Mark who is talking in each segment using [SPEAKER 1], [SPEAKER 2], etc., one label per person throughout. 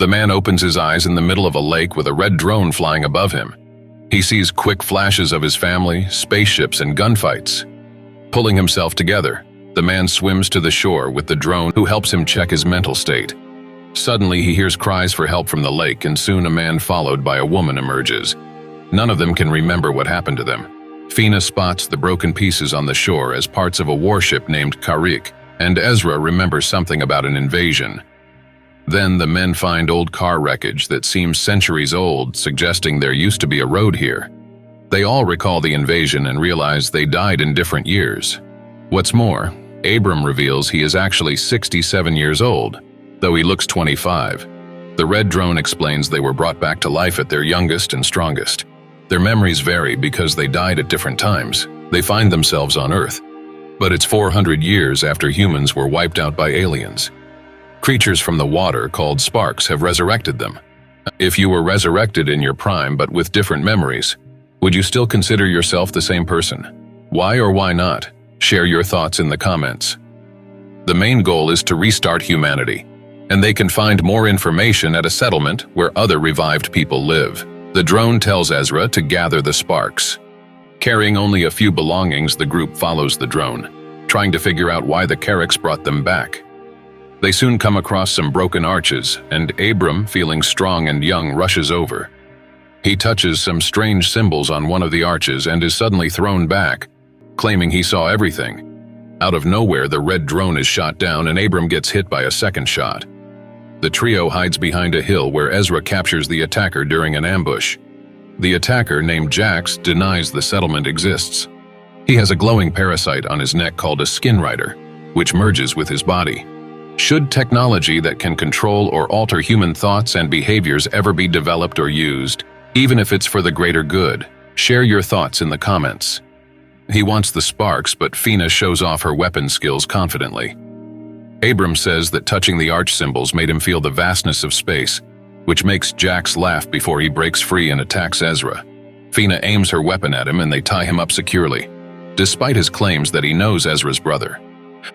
[SPEAKER 1] The man opens his eyes in the middle of a lake with a red drone flying above him. He sees quick flashes of his family, spaceships, and gunfights. Pulling himself together, the man swims to the shore with the drone who helps him check his mental state. Suddenly, he hears cries for help from the lake, and soon a man followed by a woman emerges. None of them can remember what happened to them. Fina spots the broken pieces on the shore as parts of a warship named Karik, and Ezra remembers something about an invasion. Then the men find old car wreckage that seems centuries old, suggesting there used to be a road here. They all recall the invasion and realize they died in different years. What's more, Abram reveals he is actually 67 years old, though he looks 25. The red drone explains they were brought back to life at their youngest and strongest. Their memories vary because they died at different times. They find themselves on Earth, but it's 400 years after humans were wiped out by aliens. Creatures from the water called sparks have resurrected them. If you were resurrected in your prime but with different memories, would you still consider yourself the same person? Why or why not? Share your thoughts in the comments. The main goal is to restart humanity, and they can find more information at a settlement where other revived people live. The drone tells Ezra to gather the sparks. Carrying only a few belongings, the group follows the drone, trying to figure out why the Kariks brought them back. They soon come across some broken arches, and Abram, feeling strong and young, rushes over. He touches some strange symbols on one of the arches and is suddenly thrown back, claiming he saw everything. Out of nowhere, the red drone is shot down and Abram gets hit by a second shot. The trio hides behind a hill where Ezra captures the attacker during an ambush. The attacker, named Jax, denies the settlement exists. He has a glowing parasite on his neck called a skin rider, which merges with his body. Should technology that can control or alter human thoughts and behaviors ever be developed or used, even if it's for the greater good? Share your thoughts in the comments. He wants the sparks, but Fina shows off her weapon skills confidently. Abram says that touching the arch symbols made him feel the vastness of space, which makes Jax laugh before he breaks free and attacks Ezra. Fina aims her weapon at him and they tie him up securely, despite his claims that he knows Ezra's brother.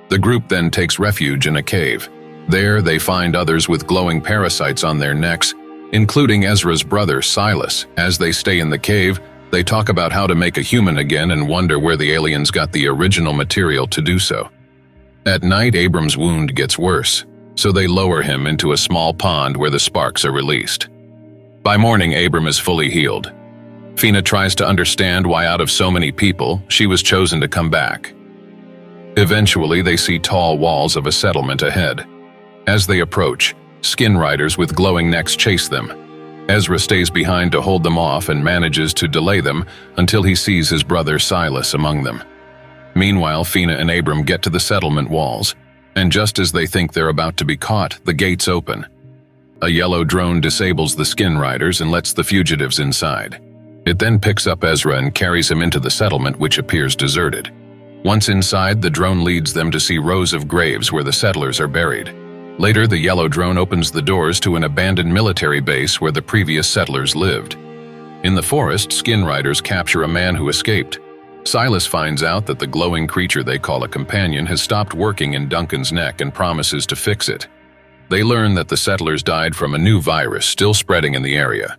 [SPEAKER 1] The group then takes refuge in a cave. There, they find others with glowing parasites on their necks, including Ezra's brother, Silas. As they stay in the cave, they talk about how to make a human again and wonder where the aliens got the original material to do so. At night, Abram's wound gets worse, so they lower him into a small pond where the sparks are released. By morning, Abram is fully healed. Fina tries to understand why out of so many people, she was chosen to come back. Eventually, they see tall walls of a settlement ahead. As they approach, skin riders with glowing necks chase them. Ezra stays behind to hold them off and manages to delay them until he sees his brother Silas among them. Meanwhile, Fina and Abram get to the settlement walls, and just as they think they're about to be caught, the gates open. A yellow drone disables the skin riders and lets the fugitives inside. It then picks up Ezra and carries him into the settlement, which appears deserted. Once inside, the drone leads them to see rows of graves where the settlers are buried. Later, the yellow drone opens the doors to an abandoned military base where the previous settlers lived. In the forest, skin riders capture a man who escaped. Silas finds out that the glowing creature they call a companion has stopped working in Duncan's neck and promises to fix it. They learn that the settlers died from a new virus still spreading in the area.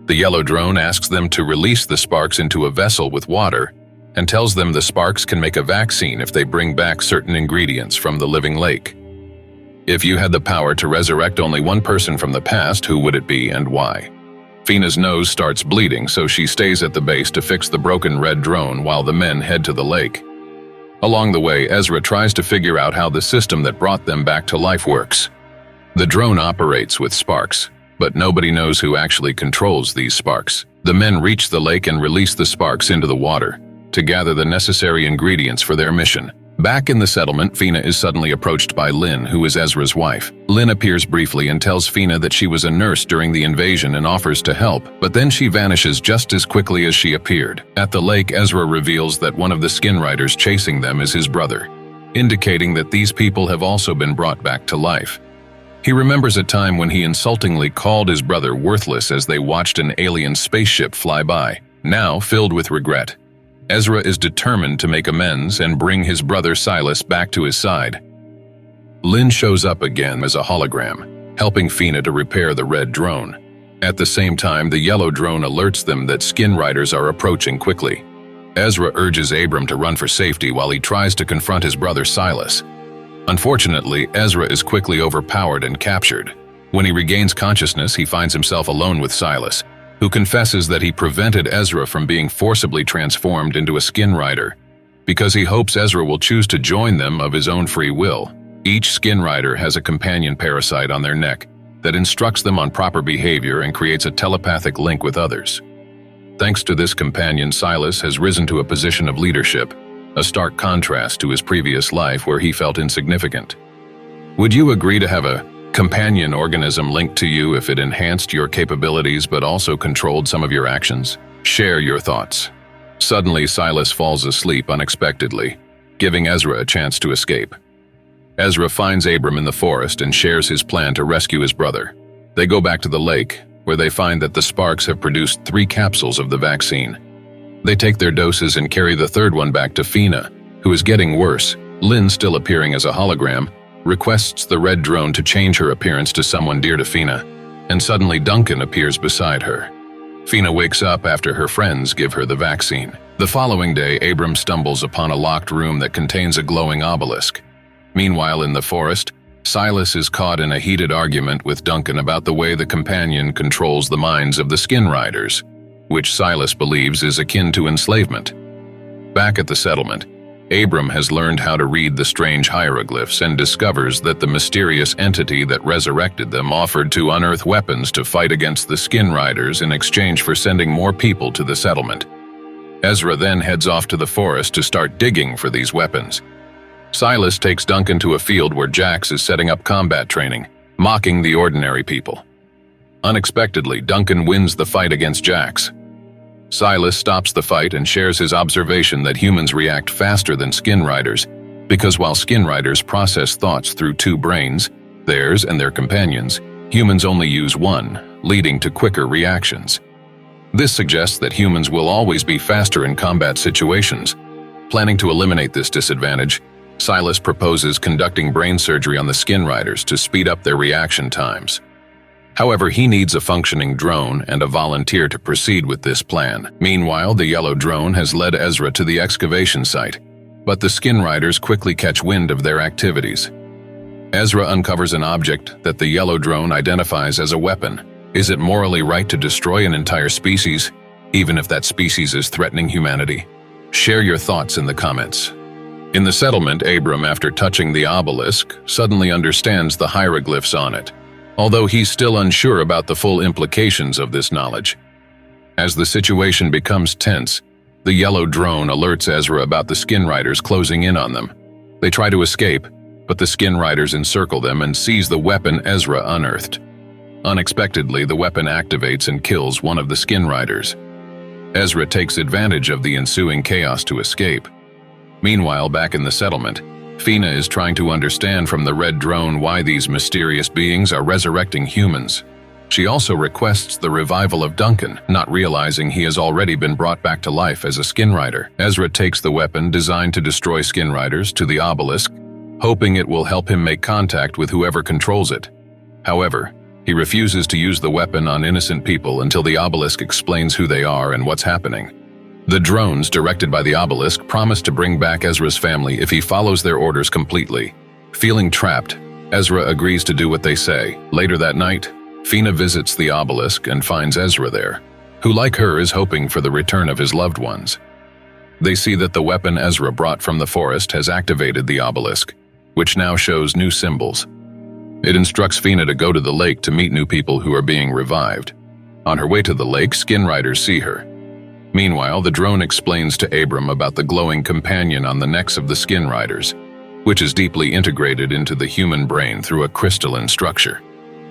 [SPEAKER 1] The yellow drone asks them to release the sparks into a vessel with water and tells them the sparks can make a vaccine if they bring back certain ingredients from the living lake. If you had the power to resurrect only one person from the past, who would it be and why? Fina's nose starts bleeding, so she stays at the base to fix the broken red drone while the men head to the lake. Along the way, Ezra tries to figure out how the system that brought them back to life works. The drone operates with sparks, but nobody knows who actually controls these sparks. The men reach the lake and release the sparks into the water to gather the necessary ingredients for their mission. Back in the settlement, Fina is suddenly approached by Lynn, who is Ezra's wife. Lynn appears briefly and tells Fina that she was a nurse during the invasion and offers to help, but then she vanishes just as quickly as she appeared. At the lake, Ezra reveals that one of the skin riders chasing them is his brother, indicating that these people have also been brought back to life. He remembers a time when he insultingly called his brother worthless as they watched an alien spaceship fly by. Now, filled with regret, Ezra is determined to make amends and bring his brother Silas back to his side. Lynn shows up again as a hologram. helping Fina to repair the red drone. At the same time, the yellow drone alerts them that skin riders are approaching quickly. Ezra urges Abram to run for safety while he tries to confront his brother Silas. Unfortunately, Ezra is quickly overpowered and captured. When he regains consciousness, he finds himself alone with Silas, who confesses that he prevented Ezra from being forcibly transformed into a skin rider, because he hopes Ezra will choose to join them of his own free will. Each skin rider has a companion parasite on their neck that instructs them on proper behavior and creates a telepathic link with others. Thanks to this companion, Silas has risen to a position of leadership, a stark contrast to his previous life where he felt insignificant. Would you agree to have a companion organism linked to you if it enhanced your capabilities but also controlled some of your actions? Share your thoughts. Suddenly, Silas falls asleep unexpectedly, giving Ezra a chance to escape. Ezra finds Abram in the forest and shares his plan to rescue his brother. They go back to the lake, where they find that the sparks have produced 3 capsules of the vaccine. They take their doses and carry the third one back to Fina, who is getting worse. Lynn, still appearing as a hologram, requests the red drone to change her appearance to someone dear to Fina, and suddenly Duncan appears beside her. Fina wakes up after her friends give her the vaccine. The following day, Abram stumbles upon a locked room that contains a glowing obelisk. Meanwhile, in the forest, Silas is caught in a heated argument with Duncan about the way the companion controls the minds of the skin riders, which Silas believes is akin to enslavement. Back at the settlement, Abram has learned how to read the strange hieroglyphs and discovers that the mysterious entity that resurrected them offered to unearth weapons to fight against the skin riders in exchange for sending more people to the settlement. Ezra then heads off to the forest to start digging for these weapons. Silas takes Duncan to a field where Jax is setting up combat training, mocking the ordinary people. Unexpectedly, Duncan wins the fight against Jax. Silas stops the fight and shares his observation that humans react faster than skin riders, because while skin riders process thoughts through 2 brains, theirs and their companions, humans only use 1, leading to quicker reactions. This suggests that humans will always be faster in combat situations. Planning to eliminate this disadvantage, Silas proposes conducting brain surgery on the skin riders to speed up their reaction times. However, he needs a functioning drone and a volunteer to proceed with this plan. Meanwhile, the yellow drone has led Ezra to the excavation site, but the skin riders quickly catch wind of their activities. Ezra uncovers an object that the yellow drone identifies as a weapon. Is it morally right to destroy an entire species, even if that species is threatening humanity? Share your thoughts in the comments. In the settlement, Abram, after touching the obelisk, suddenly understands the hieroglyphs on it, although he's still unsure about the full implications of this knowledge. As the situation becomes tense, the yellow drone alerts Ezra about the skin riders closing in on them. They try to escape, but the skin riders encircle them and seize the weapon Ezra unearthed. Unexpectedly, the weapon activates and kills one of the skin riders. Ezra takes advantage of the ensuing chaos to escape. Meanwhile, back in the settlement, Fina is trying to understand from the red drone why these mysterious beings are resurrecting humans. She also requests the revival of Duncan, not realizing he has already been brought back to life as a skin rider. Ezra takes the weapon designed to destroy skin riders to the obelisk, hoping it will help him make contact with whoever controls it. However, he refuses to use the weapon on innocent people until the obelisk explains who they are and what's happening. The drones, directed by the obelisk, promise to bring back Ezra's family if he follows their orders completely. Feeling trapped, Ezra agrees to do what they say. Later that night, Fina visits the obelisk and finds Ezra there, who like her is hoping for the return of his loved ones. They see that the weapon Ezra brought from the forest has activated the obelisk, which now shows new symbols. It instructs Fina to go to the lake to meet new people who are being revived. On her way to the lake, skin riders see her. Meanwhile, the drone explains to Abram about the glowing companion on the necks of the skin riders, which is deeply integrated into the human brain through a crystalline structure.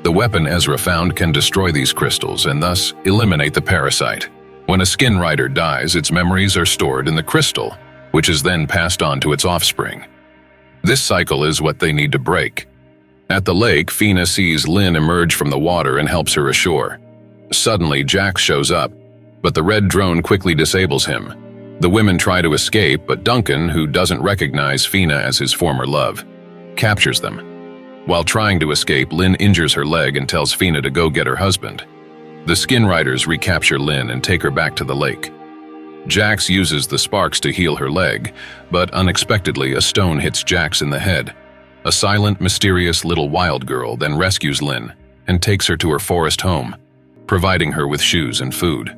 [SPEAKER 1] The weapon Ezra found can destroy these crystals and thus eliminate the parasite. When a skin rider dies, its memories are stored in the crystal, which is then passed on to its offspring. This cycle is what they need to break. At the lake, Fina sees Lynn emerge from the water and helps her ashore. Suddenly, Jax shows up, but the red drone quickly disables him. The women try to escape, but Duncan, who doesn't recognize Fina as his former love, captures them. While trying to escape, Lynn injures her leg and tells Fina to go get her husband. The skin riders recapture Lynn and take her back to the lake. Jax uses the sparks to heal her leg, but unexpectedly a stone hits Jax in the head. A silent, mysterious little wild girl then rescues Lynn and takes her to her forest home, providing her with shoes and food.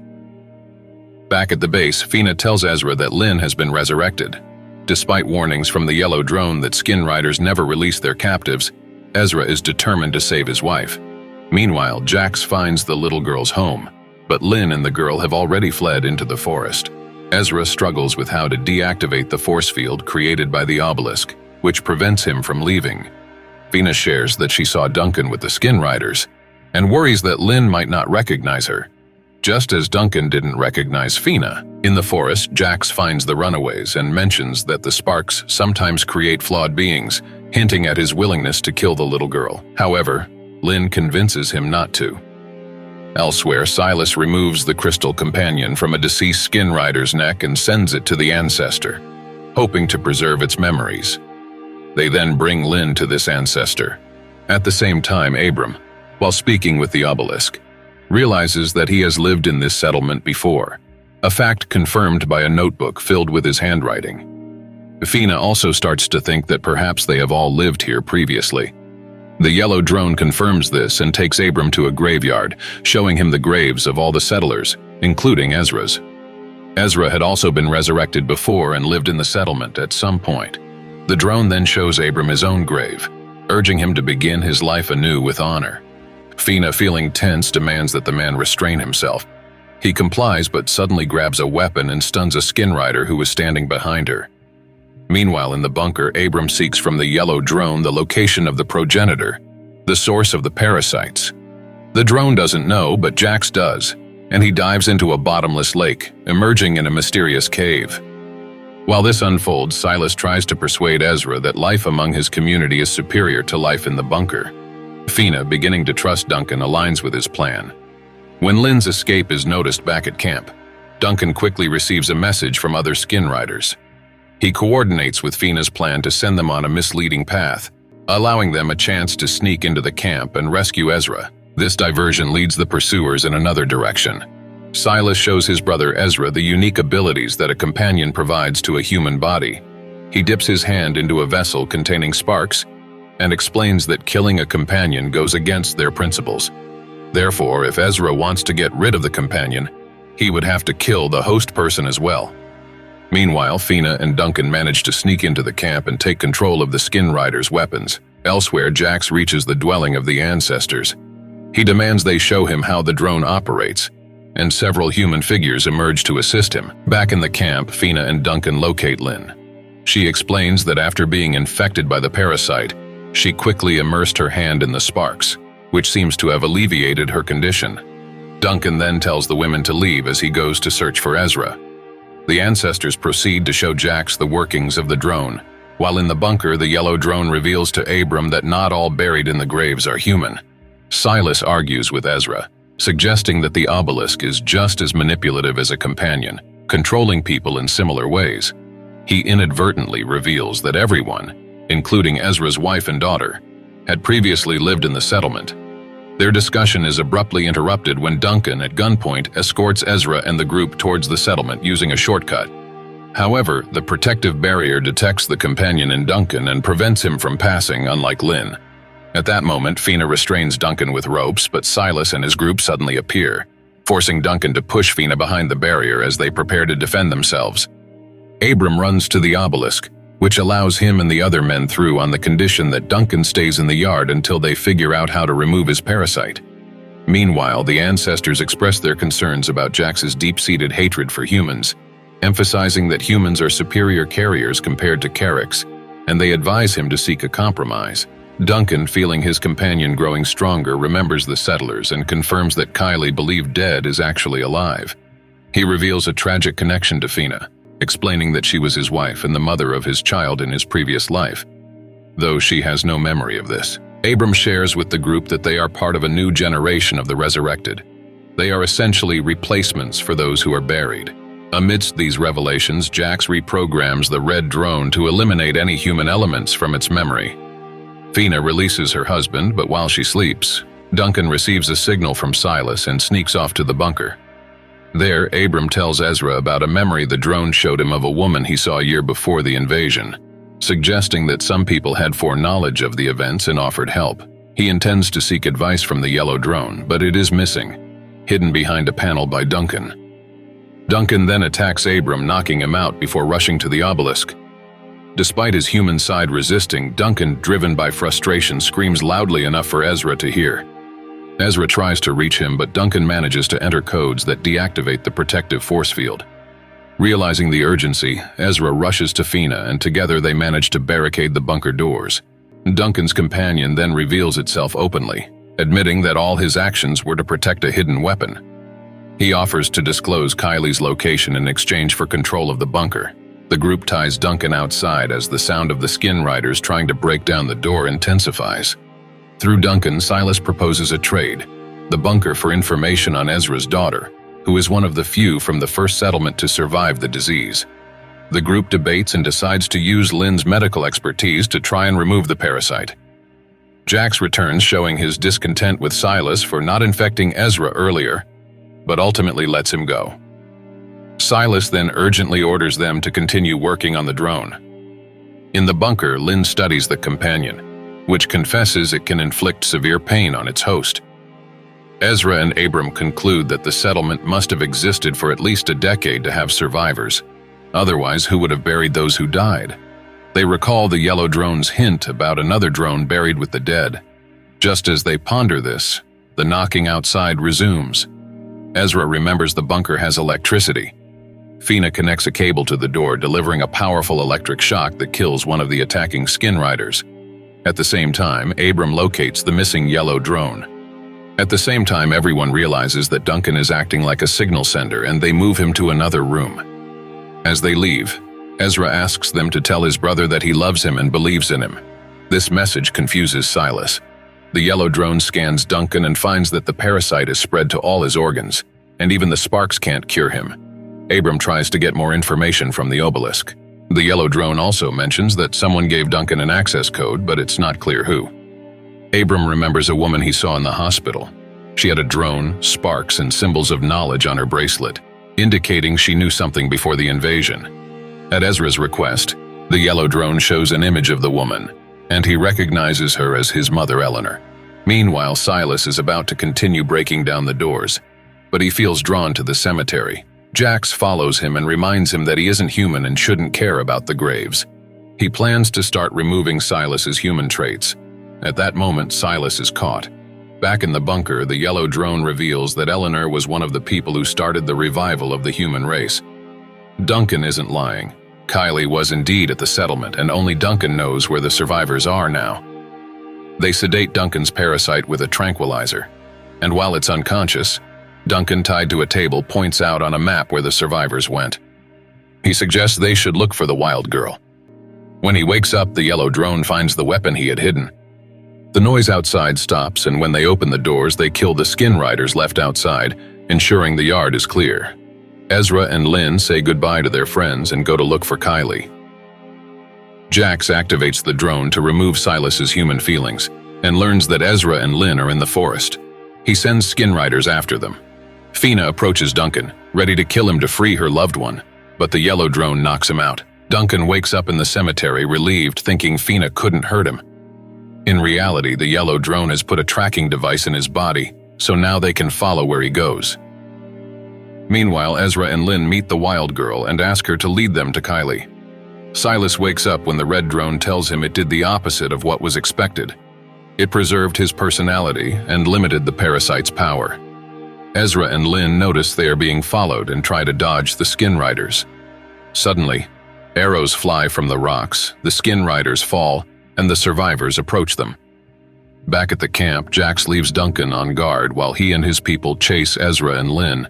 [SPEAKER 1] Back at the base, Fina tells Ezra that Lynn has been resurrected. Despite warnings from the yellow drone that skin riders never release their captives, Ezra is determined to save his wife. Meanwhile, Jax finds the little girl's home, but Lynn and the girl have already fled into the forest. Ezra struggles with how to deactivate the force field created by the obelisk, which prevents him from leaving. Fina shares that she saw Duncan with the skin riders, and worries that Lynn might not recognize her, just as Duncan didn't recognize Fina. In the forest, Jax finds the runaways and mentions that the sparks sometimes create flawed beings, hinting at his willingness to kill the little girl. However, Lynn convinces him not to. Elsewhere, Silas removes the crystal companion from a deceased skin rider's neck and sends it to the ancestor, hoping to preserve its memories. They then bring Lynn to this ancestor. At the same time, Abram, while speaking with the obelisk, realizes that he has lived in this settlement before, a fact confirmed by a notebook filled with his handwriting. Fina also starts to think that perhaps they have all lived here previously. The yellow drone confirms this and takes Abram to a graveyard, showing him the graves of all the settlers, including Ezra's. Ezra had also been resurrected before and lived in the settlement at some point. The drone then shows Abram his own grave, urging him to begin his life anew with honor. Fina, feeling tense, demands that the man restrain himself. He complies but suddenly grabs a weapon and stuns a skin rider who was standing behind her. Meanwhile, in the bunker, Abram seeks from the yellow drone the location of the progenitor, the source of the parasites. The drone doesn't know, but Jax does, and he dives into a bottomless lake, emerging in a mysterious cave. While this unfolds, Silas tries to persuade Ezra that life among his community is superior to life in the bunker. Fina, beginning to trust Duncan, aligns with his plan. When Lynn's escape is noticed back at camp, Duncan quickly receives a message from other skin riders. He coordinates with Fina's plan to send them on a misleading path, allowing them a chance to sneak into the camp and rescue Ezra. This diversion leads the pursuers in another direction. Silas shows his brother Ezra the unique abilities that a companion provides to a human body. He dips his hand into a vessel containing sparks and explains that killing a companion goes against their principles. Therefore, if Ezra wants to get rid of the companion, he would have to kill the host person as well. Meanwhile, Fina and Duncan manage to sneak into the camp and take control of the skin riders' weapons. Elsewhere, Jax reaches the dwelling of the ancestors. He demands they show him how the drone operates, and several human figures emerge to assist him. Back in the camp, Fina and Duncan locate Lynn. She explains that after being infected by the parasite, she quickly immersed her hand in the sparks, which seems to have alleviated her condition. Duncan then tells the women to leave as he goes to search for Ezra. The ancestors proceed to show Jax the workings of the drone. While in the bunker, the yellow drone reveals to Abram that not all buried in the graves are human. Silas argues with Ezra, suggesting that the obelisk is just as manipulative as a companion, controlling people in similar ways. He inadvertently reveals that everyone, including Ezra's wife and daughter, had previously lived in the settlement. Their discussion is abruptly interrupted when Duncan, at gunpoint, escorts Ezra and the group towards the settlement using a shortcut. However, the protective barrier detects the companion in Duncan and prevents him from passing, unlike Lynn. At that moment, Fina restrains Duncan with ropes, but Silas and his group suddenly appear, forcing Duncan to push Fina behind the barrier as they prepare to defend themselves. Abram runs to the obelisk, which allows him and the other men through on the condition that Duncan stays in the yard until they figure out how to remove his parasite. Meanwhile, the ancestors express their concerns about Jax's deep-seated hatred for humans, emphasizing that humans are superior carriers compared to Carricks, and they advise him to seek a compromise. Duncan, feeling his companion growing stronger, remembers the settlers and confirms that Kylie, believed dead, is actually alive. He reveals a tragic connection to Fina, explaining that she was his wife and the mother of his child in his previous life, though she has no memory of this. Abram shares with the group that they are part of a new generation of the resurrected. They are essentially replacements for those who are buried. Amidst these revelations, Jax reprograms the red drone to eliminate any human elements from its memory. Fina releases her husband, but while she sleeps, Duncan receives a signal from Silas and sneaks off to the bunker. There, Abram tells Ezra about a memory the drone showed him of a woman he saw a year before the invasion, suggesting that some people had foreknowledge of the events and offered help. He intends to seek advice from the yellow drone, but it is missing, hidden behind a panel by Duncan. Duncan then attacks Abram, knocking him out before rushing to the obelisk. Despite his human side resisting, Duncan, driven by frustration, screams loudly enough for Ezra to hear. Ezra tries to reach him, but Duncan manages to enter codes that deactivate the protective force field. Realizing the urgency, Ezra rushes to Fina, and together they manage to barricade the bunker doors. Duncan's companion then reveals itself openly, admitting that all his actions were to protect a hidden weapon. He offers to disclose Kylie's location in exchange for control of the bunker. The group ties Duncan outside as the sound of the skin riders trying to break down the door intensifies. Through Duncan, Silas proposes a trade, the bunker for information on Ezra's daughter, who is one of the few from the first settlement to survive the disease. The group debates and decides to use Lynn's medical expertise to try and remove the parasite. Jax returns, showing his discontent with Silas for not infecting Ezra earlier, but ultimately lets him go. Silas then urgently orders them to continue working on the drone. In the bunker, Lynn studies the companion, which confesses it can inflict severe pain on its host. Ezra and Abram conclude that the settlement must have existed for at least a decade to have survivors. Otherwise, who would have buried those who died? They recall the yellow drone's hint about another drone buried with the dead. Just as they ponder this, the knocking outside resumes. Ezra remembers the bunker has electricity. Fina connects a cable to the door, delivering a powerful electric shock that kills one of the attacking skin riders. At the same time, Abram locates the missing yellow drone. At the same time, everyone realizes that Duncan is acting like a signal sender, and they move him to another room. As they leave, Ezra asks them to tell his brother that he loves him and believes in him. This message confuses Silas. The yellow drone scans Duncan and finds that the parasite is spread to all his organs, and even the sparks can't cure him. Abram tries to get more information from the obelisk. The yellow drone also mentions that someone gave Duncan an access code, but it's not clear who. Abram remembers a woman he saw in the hospital. She had a drone, sparks, and symbols of knowledge on her bracelet, indicating she knew something before the invasion. At Ezra's request, the yellow drone shows an image of the woman, and he recognizes her as his mother Eleanor. Meanwhile, Silas is about to continue breaking down the doors, but he feels drawn to the cemetery. Jax follows him and reminds him that he isn't human and shouldn't care about the graves. He plans to start removing Silas's human traits. At that moment, Silas is caught. Back in the bunker, the yellow drone reveals that Eleanor was one of the people who started the revival of the human race. Duncan isn't lying. Kylie was indeed at the settlement, and only Duncan knows where the survivors are now. They sedate Duncan's parasite with a tranquilizer, and while it's unconscious, Duncan, tied to a table, points out on a map where the survivors went. He suggests they should look for the wild girl. When he wakes up, the yellow drone finds the weapon he had hidden. The noise outside stops, and when they open the doors, they kill the skin riders left outside, ensuring the yard is clear. Ezra and Lynn say goodbye to their friends and go to look for Kylie. Jax activates the drone to remove Silas's human feelings, and learns that Ezra and Lynn are in the forest. He sends skin riders after them. Fina approaches Duncan, ready to kill him to free her loved one, but the yellow drone knocks him out. Duncan wakes up in the cemetery, relieved, thinking Fina couldn't hurt him. In reality, the yellow drone has put a tracking device in his body, so now they can follow where he goes. Meanwhile, Ezra and Lynn meet the wild girl and ask her to lead them to Kylie. Silas wakes up when the red drone tells him it did the opposite of what was expected. It preserved his personality and limited the parasite's power. Ezra and Lynn notice they are being followed and try to dodge the skin riders. Suddenly, arrows fly from the rocks, the skin riders fall, and the survivors approach them. Back at the camp, Jax leaves Duncan on guard while he and his people chase Ezra and Lynn.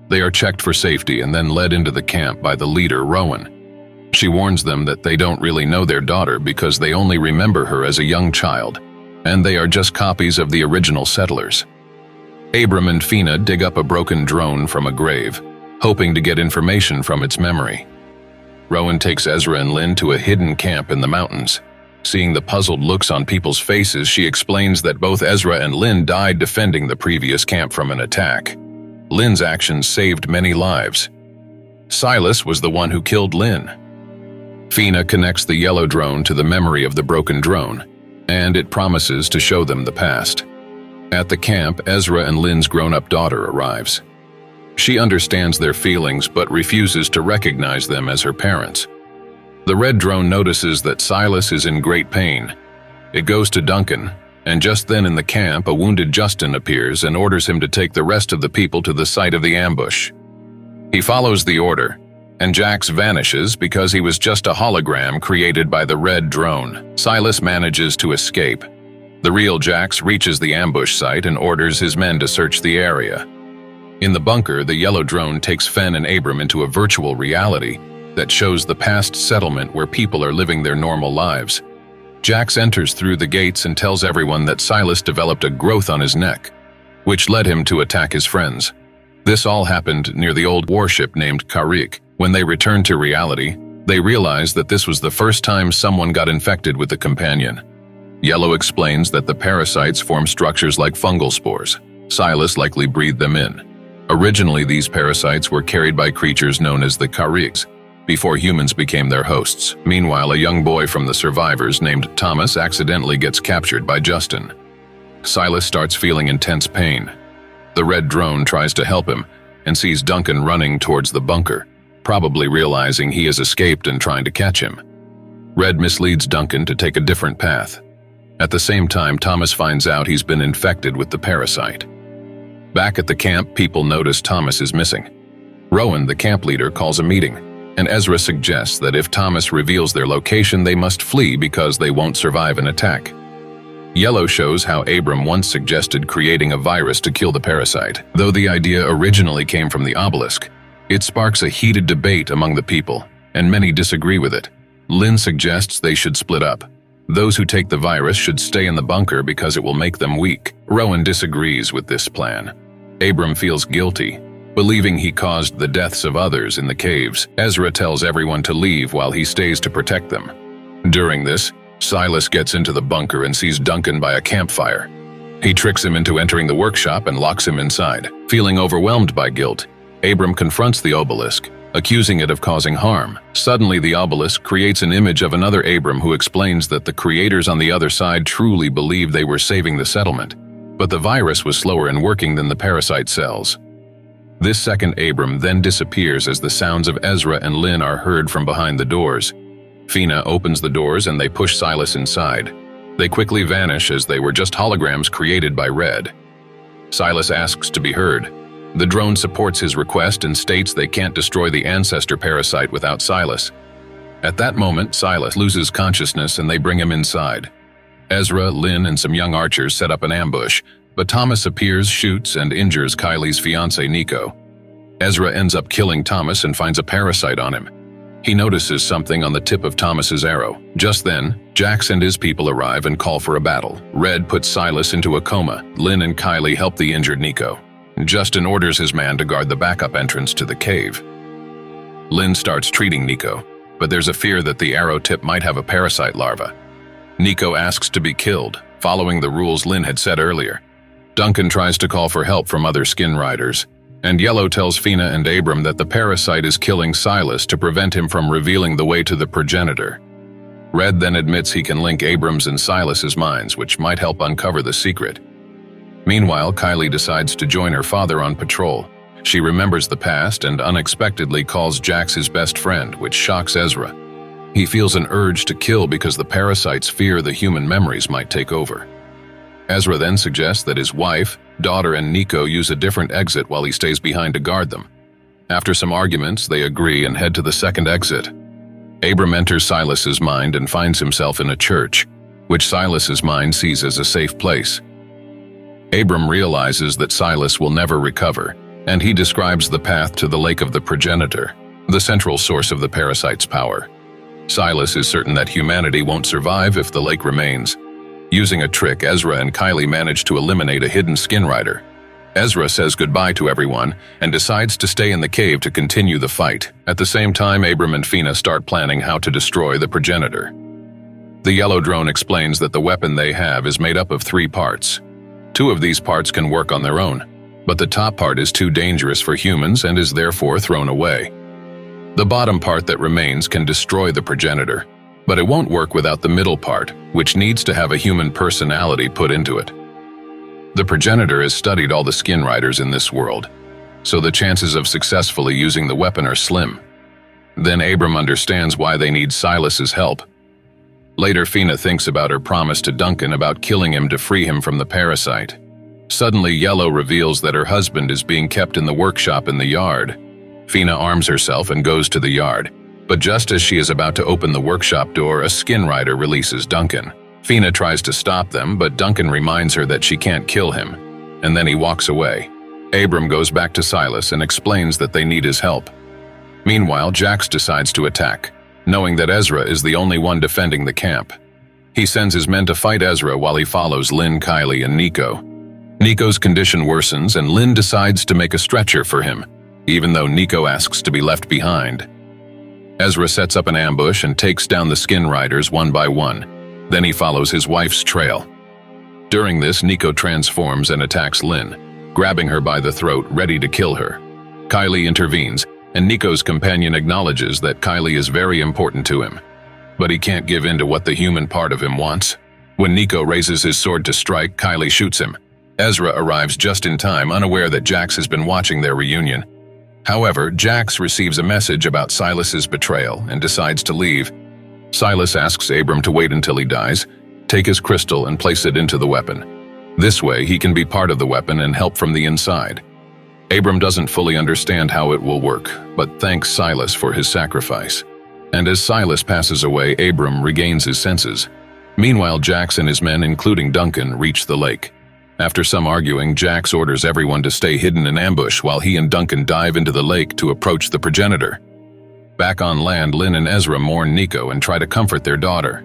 [SPEAKER 1] They are checked for safety and then led into the camp by the leader, Rowan. She warns them that they don't really know their daughter because they only remember her as a young child, and they are just copies of the original settlers. Abram and Fina dig up a broken drone from a grave, hoping to get information from its memory. Rowan takes Ezra and Lynn to a hidden camp in the mountains. Seeing the puzzled looks on people's faces, she explains that both Ezra and Lynn died defending the previous camp from an attack. Lynn's actions saved many lives. Silas was the one who killed Lynn. Fina connects the yellow drone to the memory of the broken drone, and it promises to show them the past. At the camp, Ezra and Lynn's grown-up daughter arrives. She understands their feelings but refuses to recognize them as her parents. The red drone notices that Silas is in great pain. It goes to Duncan, and just then in the camp, a wounded Justin appears and orders him to take the rest of the people to the site of the ambush. He follows the order, and Jax vanishes because he was just a hologram created by the red drone. Silas manages to escape. The real Jax reaches the ambush site and orders his men to search the area. In the bunker, the yellow drone takes Fen and Abram into a virtual reality that shows the past settlement where people are living their normal lives. Jax enters through the gates and tells everyone that Silas developed a growth on his neck, which led him to attack his friends. This all happened near the old warship named Karik. When they return to reality, they realize that this was the first time someone got infected with the companion. Yellow explains that the parasites form structures like fungal spores. Silas likely breathed them in. Originally, these parasites were carried by creatures known as the Kariks, before humans became their hosts. Meanwhile, a young boy from the survivors named Thomas accidentally gets captured by Justin. Silas starts feeling intense pain. The red drone tries to help him and sees Duncan running towards the bunker, probably realizing he has escaped and trying to catch him. Red misleads Duncan to take a different path. At the same time, Thomas finds out he's been infected with the parasite. Back at the camp, people notice Thomas is missing. Rowan, the camp leader, calls a meeting, and Ezra suggests that if Thomas reveals their location, they must flee because they won't survive an attack. Yellow shows how Abram once suggested creating a virus to kill the parasite. Though the idea originally came from the obelisk, it sparks a heated debate among the people, and many disagree with it. Lynn suggests they should split up. Those who take the virus should stay in the bunker because it will make them weak. Rowan disagrees with this plan. Abram feels guilty, believing he caused the deaths of others in the caves. Ezra tells everyone to leave while he stays to protect them. During this, Silas gets into the bunker and sees Duncan by a campfire. He tricks him into entering the workshop and locks him inside. Feeling overwhelmed by guilt, Abram confronts the obelisk, accusing it of causing harm. Suddenly, the obelisk creates an image of another Abram who explains that the creators on the other side truly believed they were saving the settlement, but the virus was slower in working than the parasite cells. This second Abram then disappears as the sounds of Ezra and Lynn are heard from behind the doors. Fina opens the doors and they push Silas inside. They quickly vanish as they were just holograms created by Red. Silas asks to be heard. The drone supports his request and states they can't destroy the ancestor parasite without Silas. At that moment, Silas loses consciousness and they bring him inside. Ezra, Lynn, and some young archers set up an ambush, but Thomas appears, shoots, and injures Kylie's fiancé, Nico. Ezra ends up killing Thomas and finds a parasite on him. He notices something on the tip of Thomas's arrow. Just then, Jax and his people arrive and call for a battle. Red puts Silas into a coma. Lynn and Kylie help the injured Nico. Justin orders his man to guard the backup entrance to the cave. Lynn starts treating Nico, but there's a fear that the arrow tip might have a parasite larva. Nico asks to be killed, following the rules Lynn had said earlier. Duncan tries to call for help from other skin riders, and Yellow tells Fina and Abram that the parasite is killing Silas to prevent him from revealing the way to the progenitor. Red then admits he can link Abram's and Silas's minds, which might help uncover the secret. Meanwhile, Kylie decides to join her father on patrol. She remembers the past and unexpectedly calls Jax his best friend, which shocks Ezra. He feels an urge to kill because the parasites fear the human memories might take over. Ezra then suggests that his wife, daughter, and Nico use a different exit while he stays behind to guard them. After some arguments, they agree and head to the second exit. Abram enters Silas's mind and finds himself in a church, which Silas's mind sees as a safe place. Abram realizes that Silas will never recover, and he describes the path to the lake of the progenitor, the central source of the parasite's power. Silas is certain that humanity won't survive if the lake remains. Using a trick, Ezra and Kylie manage to eliminate a hidden skin rider. Ezra says goodbye to everyone and decides to stay in the cave to continue the fight. At the same time, Abram and Fina start planning how to destroy the progenitor. The yellow drone explains that the weapon they have is made up of 3 parts. 2 of these parts can work on their own, but the top part is too dangerous for humans and is therefore thrown away. The bottom part that remains can destroy the progenitor, but it won't work without the middle part, which needs to have a human personality put into it. The progenitor has studied all the skin riders in this world, so the chances of successfully using the weapon are slim. Then Abram understands why they need Silas's help. Later, Fina thinks about her promise to Duncan about killing him to free him from the parasite. Suddenly, Yellow reveals that her husband is being kept in the workshop in the yard. Fina arms herself and goes to the yard, but just as she is about to open the workshop door, a skin rider releases Duncan. Fina tries to stop them, but Duncan reminds her that she can't kill him, and then he walks away. Abram goes back to Silas and explains that they need his help. Meanwhile, Jax decides to attack, knowing that Ezra is the only one defending the camp. He sends his men to fight Ezra while he follows Lynn, Kylie, and Nico. Nico's condition worsens and Lynn decides to make a stretcher for him, even though Nico asks to be left behind. Ezra sets up an ambush and takes down the skin riders one by one. Then he follows his wife's trail. During this, Nico transforms and attacks Lynn, grabbing her by the throat, ready to kill her. Kylie intervenes, and Nico's companion acknowledges that Kylie is very important to him. But he can't give in to what the human part of him wants. When Nico raises his sword to strike, Kylie shoots him. Ezra arrives just in time, unaware that Jax has been watching their reunion. However, Jax receives a message about Silas's betrayal and decides to leave. Silas asks Abram to wait until he dies, take his crystal and place it into the weapon. This way, he can be part of the weapon and help from the inside. Abram doesn't fully understand how it will work, but thanks Silas for his sacrifice. And as Silas passes away, Abram regains his senses. Meanwhile, Jax and his men, including Duncan, reach the lake. After some arguing, Jax orders everyone to stay hidden in ambush while he and Duncan dive into the lake to approach the progenitor. Back on land, Lynn and Ezra mourn Nico and try to comfort their daughter.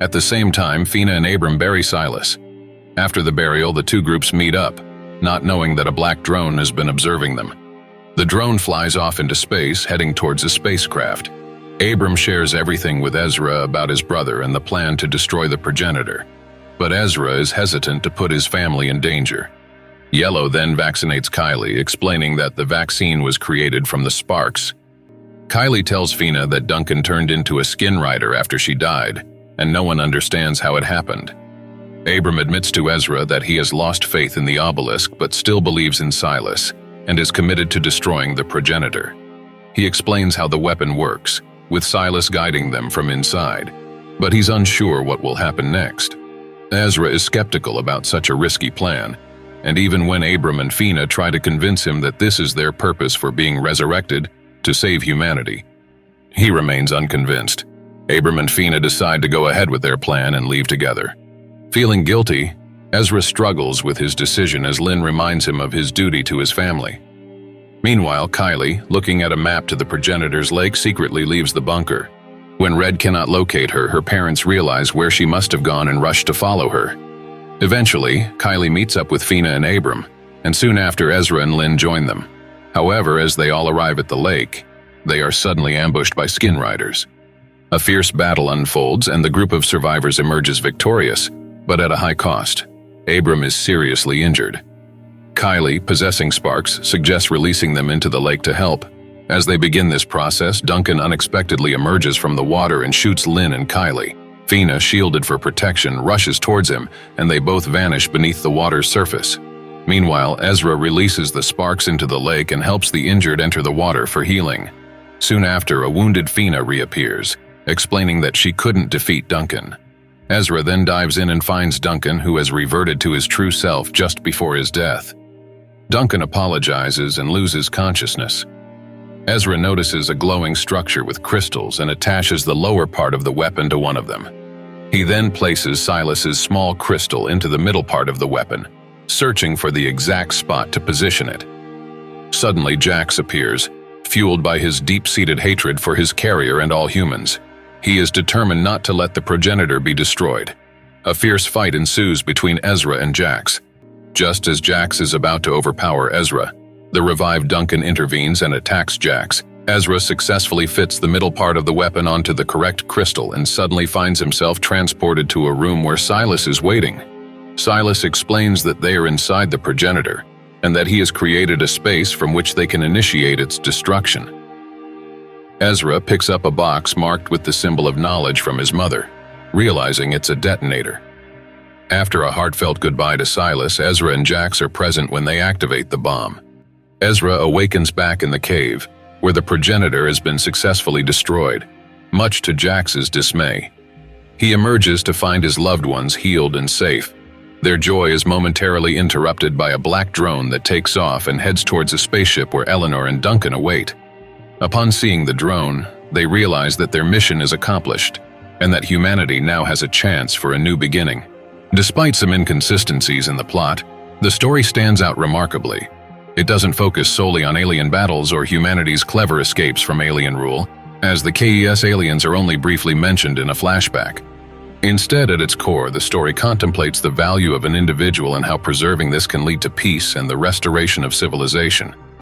[SPEAKER 1] At the same time, Fina and Abram bury Silas. After the burial, the 2 groups meet up, not knowing that a black drone has been observing them. The drone flies off into space, heading towards a spacecraft. Abram shares everything with Ezra about his brother and the plan to destroy the progenitor. But Ezra is hesitant to put his family in danger. Yellow then vaccinates Kylie, explaining that the vaccine was created from the sparks. Kylie tells Fina that Duncan turned into a skin rider after she died, and no one understands how it happened. Abram admits to Ezra that he has lost faith in the obelisk but still believes in Silas, and is committed to destroying the progenitor. He explains how the weapon works, with Silas guiding them from inside, but he's unsure what will happen next. Ezra is skeptical about such a risky plan, and even when Abram and Fina try to convince him that this is their purpose for being resurrected, to save humanity, he remains unconvinced. Abram and Fina decide to go ahead with their plan and leave together. Feeling guilty, Ezra struggles with his decision as Lynn reminds him of his duty to his family. Meanwhile, Kylie, looking at a map to the progenitor's lake, secretly leaves the bunker. When Red cannot locate her, her parents realize where she must have gone and rush to follow her. Eventually, Kylie meets up with Fina and Abram, and soon after Ezra and Lynn join them. However, as they all arrive at the lake, they are suddenly ambushed by skin riders. A fierce battle unfolds and the group of survivors emerges victorious, but at a high cost. Abram is seriously injured. Kylie, possessing sparks, suggests releasing them into the lake to help. As they begin this process, Duncan unexpectedly emerges from the water and shoots Lynn and Kylie. Fina, shielded for protection, rushes towards him, and they both vanish beneath the water's surface. Meanwhile, Ezra releases the sparks into the lake and helps the injured enter the water for healing. Soon after, a wounded Fina reappears, explaining that she couldn't defeat Duncan. Ezra then dives in and finds Duncan, who has reverted to his true self just before his death. Duncan apologizes and loses consciousness. Ezra notices a glowing structure with crystals and attaches the lower part of the weapon to one of them. He then places Silas's small crystal into the middle part of the weapon, searching for the exact spot to position it. Suddenly, Jax appears, fueled by his deep-seated hatred for his carrier and all humans. He is determined not to let the progenitor be destroyed. A fierce fight ensues between Ezra and Jax. Just as Jax is about to overpower Ezra, the revived Duncan intervenes and attacks Jax, Ezra successfully fits the middle part of the weapon onto the correct crystal and suddenly finds himself transported to a room where Silas is waiting. Silas explains that they are inside the progenitor, and that he has created a space from which they can initiate its destruction. Ezra picks up a box marked with the symbol of knowledge from his mother, realizing it's a detonator. After a heartfelt goodbye to Silas, Ezra and Jax are present when they activate the bomb. Ezra awakens back in the cave, where the progenitor has been successfully destroyed, much to Jax's dismay. He emerges to find his loved ones healed and safe. Their joy is momentarily interrupted by a black drone that takes off and heads towards a spaceship where Eleanor and Duncan await. Upon seeing the drone, they realize that their mission is accomplished, and that humanity now has a chance for a new beginning. Despite some inconsistencies in the plot, the story stands out remarkably. It doesn't focus solely on alien battles or humanity's clever escapes from alien rule, as the KES aliens are only briefly mentioned in a flashback. Instead, at its core, the story contemplates the value of an individual and how preserving this can lead to peace and the restoration of civilization.